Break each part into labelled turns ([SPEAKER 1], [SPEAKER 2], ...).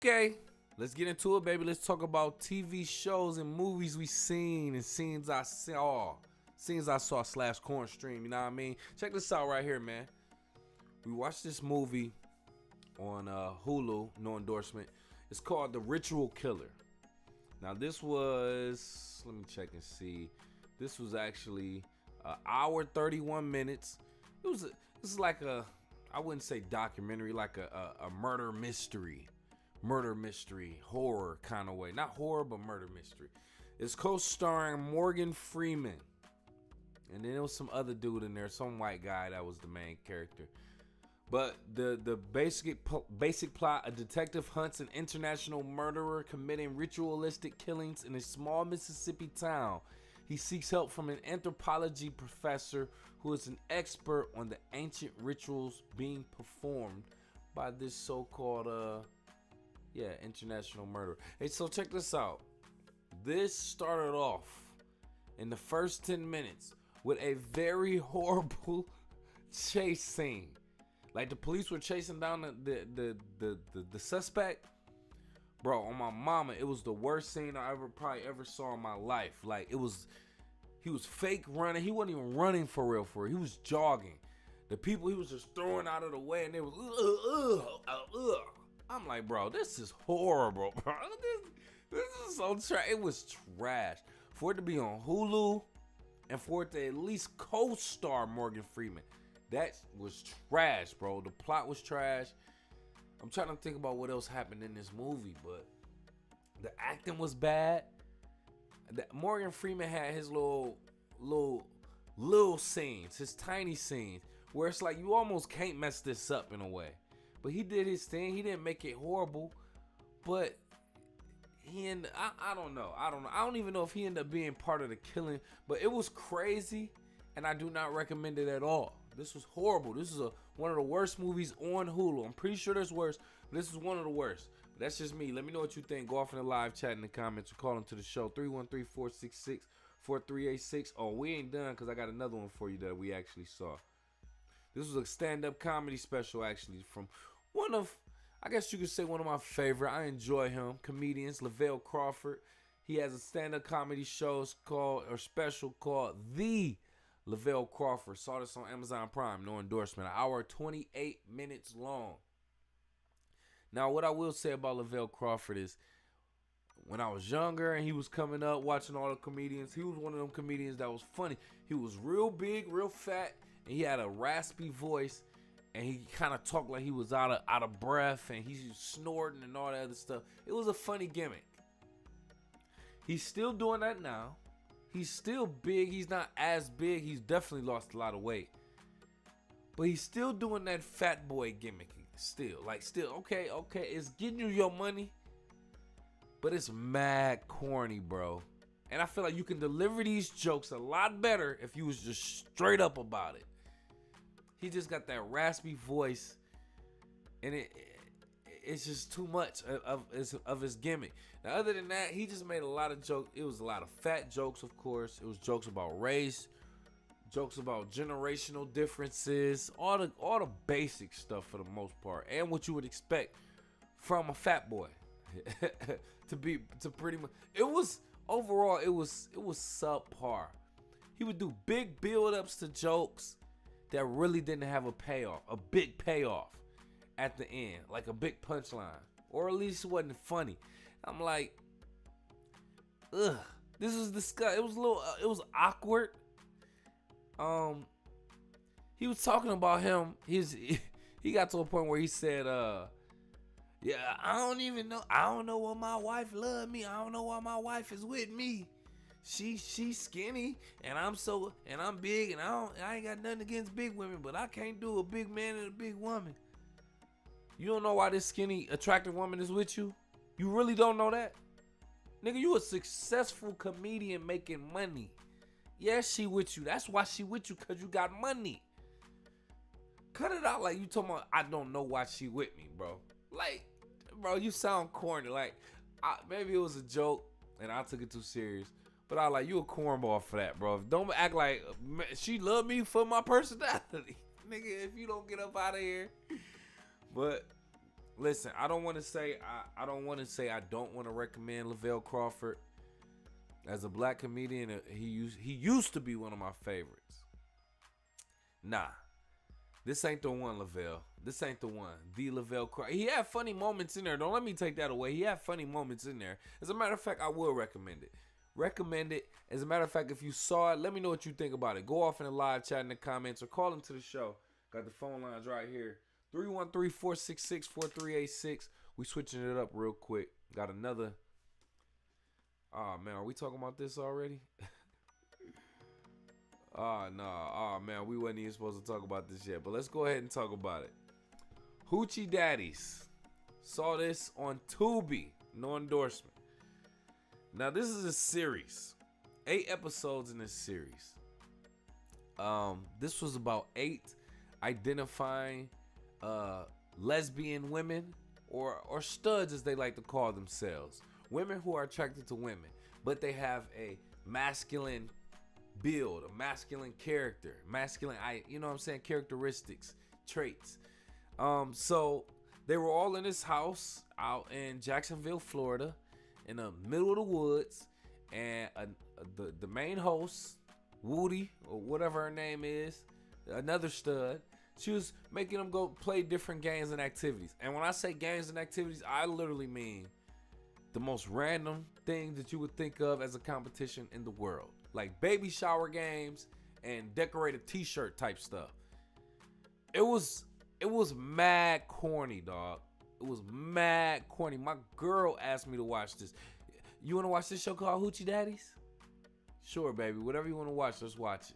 [SPEAKER 1] Okay, let's get into it, baby. Let's talk about TV shows and movies we seen and scenes I saw. Scenes I saw / corn stream, you know what I mean? Check this out right here, man. We watched this movie on HULU, no endorsement. It's called The Ritual Killer. Now this was, let me check and see. This was actually an hour 31 minutes. This is like a, I wouldn't say documentary, like a murder mystery horror kind of way. Not horror, but murder mystery. It's co-starring Morgan Freeman. And then there was some other dude in there, some white guy that was the main character. But the basic plot: a detective hunts an international murderer committing ritualistic killings in a small Mississippi town. He seeks help from an anthropology professor who is an expert on the ancient rituals being performed by this so-called international murderer. Hey, so check this out. This started off in the first 10 minutes with a very horrible chase scene. Like the police were chasing down the suspect. Bro, on my mama, it was the worst scene I probably ever saw in my life. Like he was fake running. He wasn't even running for real. He was jogging. The people he was just throwing out of the way, and they was I'm like, bro, this is horrible, bro. This is so trash. It was trash. For it to be on HULU, and for it to at least co-star Morgan Freeman, that was trash, bro. The plot was trash. I'm trying to think about what else happened in this movie, but the acting was bad. Morgan Freeman had his little scenes, his tiny scenes, where it's like you almost can't mess this up in a way. But he did his thing. He didn't make it horrible, but I don't know. I don't even know if he ended up being part of the killing, but it was crazy, and I do not recommend it at all. This was horrible. This is one of the worst movies on HULU. I'm pretty sure there's worse, but this is one of the worst. But that's just me. Let me know what you think. Go off in the live chat in the comments or call into the show 313-466-4386. Oh, we ain't done because I got another one for you that we actually saw. This was a stand-up comedy special actually from one of, I guess you could say one of my favorite. I enjoy him. Comedians, Lavelle Crawford. He has a stand-up comedy special called The Lavelle Crawford. Saw this on Amazon Prime. No endorsement. An hour 28 minutes long. Now, what I will say about Lavelle Crawford is when I was younger and he was coming up watching all the comedians, he was one of them comedians that was funny. He was real big, real fat, and he had a raspy voice. And he kind of talked like he was out of breath, and he's snorting and all that other stuff. It was a funny gimmick. He's still doing that now. He's still big. He's not as big. He's definitely lost a lot of weight. But he's still doing that fat boy gimmick. Still, okay, it's getting you your money. But it's mad corny, bro. And I feel like you can deliver these jokes a lot better if you was just straight up about it. He just got that raspy voice, and it's just too much of his gimmick. Now, other than that, he just made a lot of jokes. It was a lot of fat jokes, of course. It was jokes about race, jokes about generational differences, all the basic stuff for the most part, and what you would expect from a fat boy to pretty much. It was overall, it was subpar. He would do big build-ups to jokes that really didn't have a big payoff at the end, like a big punchline, or at least it wasn't funny. I'm like, ugh, this was disgusting. It was awkward. He was talking about him. He got to a point where he said, yeah, I don't know why my wife loved me. I don't know why my wife is with me. She's skinny and I'm big and I ain't got nothing against big women, but I can't do a big man and a big woman. You don't know why this skinny, attractive woman is with you? You really don't know that? Nigga, you a successful comedian making money. Yes, she with you. That's why she with you, because you got money. Cut it out like you talking about, I don't know why she with me, bro. Like, bro, you sound corny. Like, maybe it was a joke and I took it too serious. But I like, you a cornball for that, bro. Don't act like she love me for my personality. Nigga, if you don't get up out of here. But listen, I don't want to say I don't want to say I don't want to recommend Lavelle Crawford as a black comedian. He used to be one of my favorites. Nah, this ain't the one, Lavelle. This ain't the one. The Lavelle Crawford. He had funny moments in there. Don't let me take that away. He had funny moments in there. As a matter of fact, I will recommend it. Recommend it. As a matter of fact, if you saw it, let me know what you think about it. Go off in the live chat in the comments or call into the show. Got the phone lines right here. 313-466-4386. We switching it up real quick. Got another. Oh, man. Are we talking about this already? Oh, no. Oh, man. We wasn't even supposed to talk about this yet. But let's go ahead and talk about it. Hoochie Daddies. Saw this on Tubi. No endorsement. Now, this is a series. 8 episodes in this series. This was about 8 identifying lesbian women or studs, as they like to call themselves. Women who are attracted to women, but they have a masculine build, a masculine character, masculine, you know what I'm saying, characteristics, traits. So they were all in this house out in Jacksonville, Florida, in the middle of the woods, and the main host, Woody, or whatever her name is, another stud, she was making them go play different games and activities. And when I say games and activities, I literally mean the most random things that you would think of as a competition in the world. Like baby shower games and decorated t-shirt type stuff. It was mad corny, dog. It was mad corny. My girl asked me to watch this. You want to watch this show called Hoochie Daddies? Sure, baby. Whatever you want to watch, let's watch it.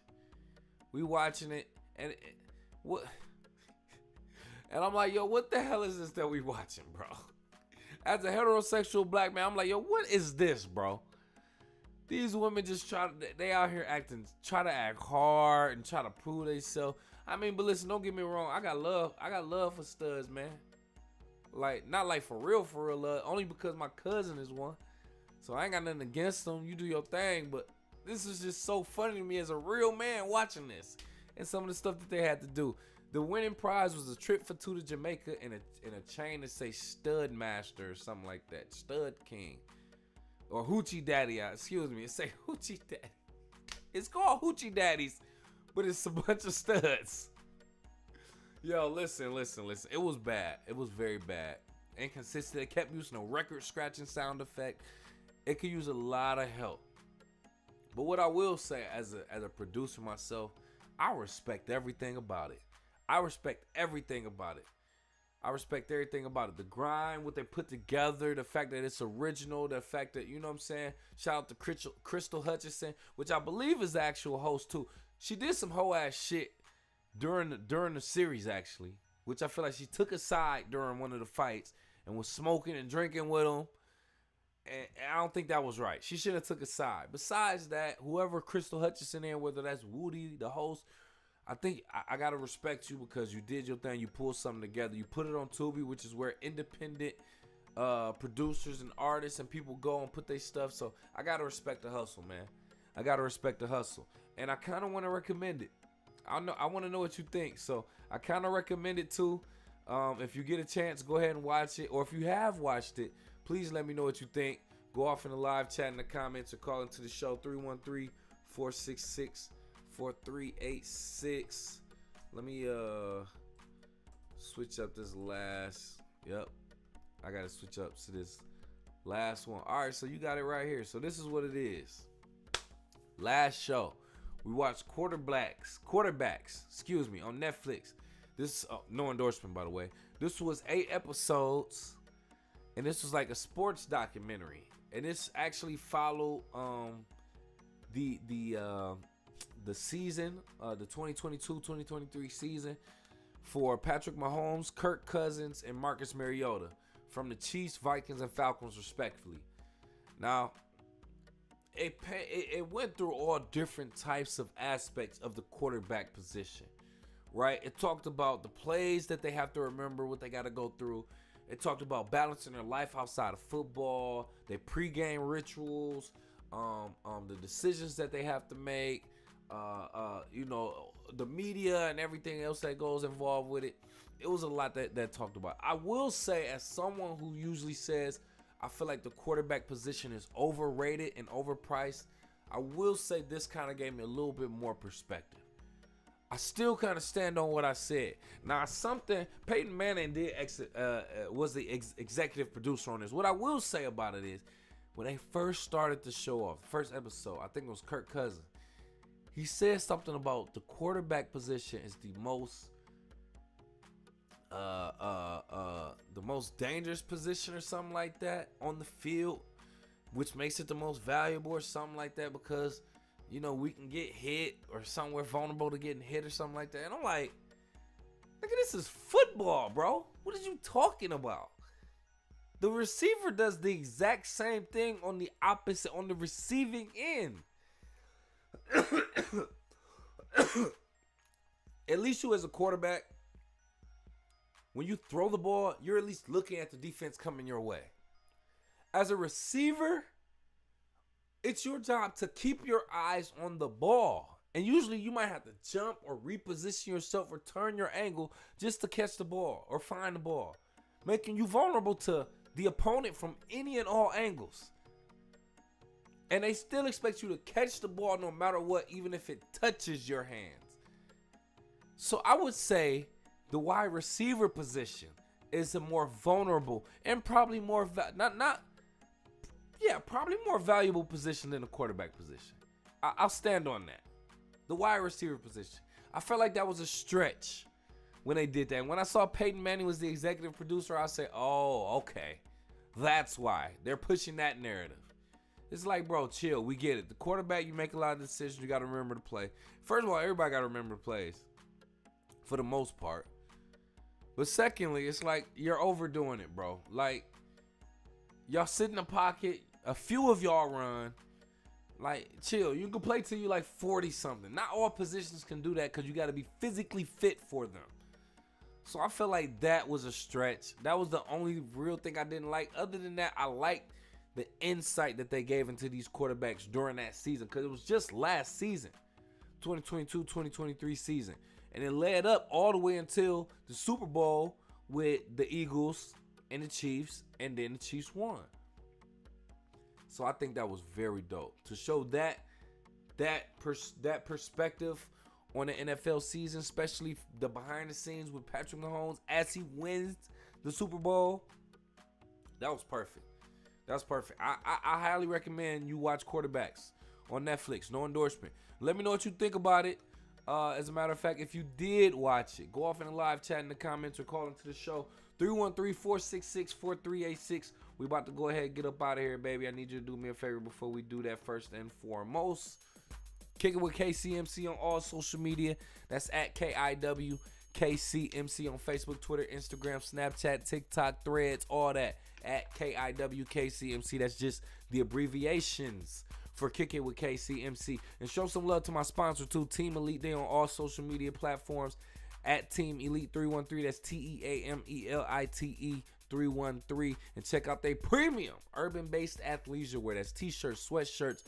[SPEAKER 1] We watching it, and what? And I'm like, yo, what the hell is this that we watching, bro? As a heterosexual black man, I'm like, yo, what is this, bro? These women just they out here try to act hard and try to prove themselves. I mean, but listen, don't get me wrong. I got love for studs, man. Like, not like for real love, only because my cousin is one. So I ain't got nothing against them. You do your thing, but this is just so funny to me as a real man watching this and some of the stuff that they had to do. The winning prize was a trip for 2 to Jamaica and a chain that say Stud Master or something like that. Stud King. Or Hoochie Daddy. Excuse me. It say Hoochie Daddy. It's called Hoochie Daddies, but it's a bunch of studs. Yo, listen. It was bad. It was very bad. Inconsistent. It kept using a record scratching sound effect. It could use a lot of help. But what I will say as a producer myself, I respect everything about it. I respect everything about it. The grind, what they put together, the fact that it's original, the fact that, you know what I'm saying? Shout out to Crystal Hutchinson, which I believe is the actual host too. She did some whole ass shit during the series, actually, which I feel like she took a side during one of the fights and was smoking and drinking with them. And I don't think that was right. She should have took a side. Besides that, whoever Crystal Hutchinson is, whether that's Woody, the host, I think I got to respect you because you did your thing. You pulled something together. You put it on Tubi, which is where independent producers and artists and people go and put their stuff. So I got to respect the hustle, man. I got to respect the hustle. And I kind of want to recommend it. I want to know what you think. So I kind of recommend it too. If you get a chance, go ahead and watch it. Or if you have watched it, please let me know what you think. Go off in the live chat in the comments or call into the show 313-466-4386. Let me switch up this last. Yep. I got to switch up to this last one. All right, so you got it right here. So this is what it is. Last show. We watched quarterbacks, on Netflix. This no endorsement, by the way. This was 8 episodes, and this was like a sports documentary. And this actually followed the season, the 2022-2023 season for Patrick Mahomes, Kirk Cousins, and Marcus Mariota from the Chiefs, Vikings, and Falcons, respectively. Now, it went through all different types of aspects of the quarterback position, right? It talked about the plays that they have to remember, what they got to go through. It talked about balancing their life outside of football, their pregame rituals, the decisions that they have to make, the media and everything else that goes involved with it. It was a lot that talked about. I will say, as someone who usually says, I feel like the quarterback position is overrated and overpriced, I will say this kind of gave me a little bit more perspective. I still kind of stand on what I said. Now, Peyton Manning was the executive producer on this. What I will say about it is, when they first started the show off, first episode, I think it was Kirk Cousins, he said something about the quarterback position is the most dangerous position or something like that on the field, which makes it the most valuable or something like that, because we can get hit or somewhere vulnerable to getting hit or something like that. And I'm like, nigga, this is football, bro. What are you talking about? The receiver does the exact same thing on the receiving end. At least you as a quarterback, when you throw the ball, you're at least looking at the defense coming your way. As a receiver, it's your job to keep your eyes on the ball. And usually you might have to jump or reposition yourself or turn your angle just to catch the ball or find the ball, making you vulnerable to the opponent from any and all angles. And they still expect you to catch the ball no matter what, even if it touches your hands. So I would say the wide receiver position is a more vulnerable and probably more probably more valuable position than the quarterback position. I'll stand on that. The wide receiver position. I felt like that was a stretch when they did that. And when I saw Peyton Manning was the executive producer, I said, oh, okay. That's why they're pushing that narrative. It's like, bro, chill. We get it. The quarterback, you make a lot of decisions. You got to remember to play. First of all, everybody got to remember the plays for the most part. But secondly, it's like you're overdoing it, bro. Like, y'all sit in the pocket. A few of y'all run. Like, chill. You can play till you like 40-something. Not all positions can do that because you got to be physically fit for them. So I feel like that was a stretch. That was the only real thing I didn't like. Other than that, I liked the insight that they gave into these quarterbacks during that season, because it was just last season, 2022-2023 season. And it led up all the way until the Super Bowl with the Eagles and the Chiefs, and then the Chiefs won. So I think that was very dope to show that perspective on the NFL season, especially the behind the scenes with Patrick Mahomes as he wins the Super Bowl. That was perfect. That's perfect. I highly recommend you watch Quarterbacks on Netflix. No endorsement. Let me know what you think about it. As a matter of fact, if you did watch it, go off in the live chat in the comments or call into the show. 313-466-4386. We about to go ahead and get up out of here, baby. I need you to do me a favor before we do that. First and foremost, kick it with KCMC on all social media. That's at KIWKCMC on Facebook, Twitter, Instagram, Snapchat, TikTok, Threads, all that. At KIWKCMC. That's just the abbreviations for Kick It with KCMC. And show some love to my sponsor too, Team Elite. They on all social media platforms at Team Elite 313. That's TEAMELITE 313. And check out their premium urban-based athleisure wear. That's t-shirts, sweatshirts,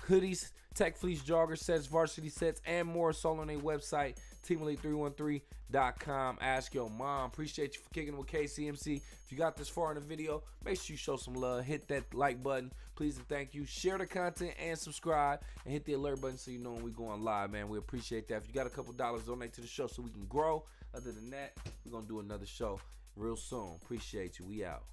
[SPEAKER 1] hoodies, tech fleece jogger sets, varsity sets, and more. It's all on their website, teamelite313.com. Ask your mom. Appreciate you for kicking with KCMC. If you got this far in the video, make sure you show some love. Hit that like button. Please and thank you. Share the content and subscribe. And hit the alert button so you know when we going live, man. We appreciate that. If you got a couple dollars, donate to the show so we can grow. Other than that, we're going to do another show real soon. Appreciate you. We out.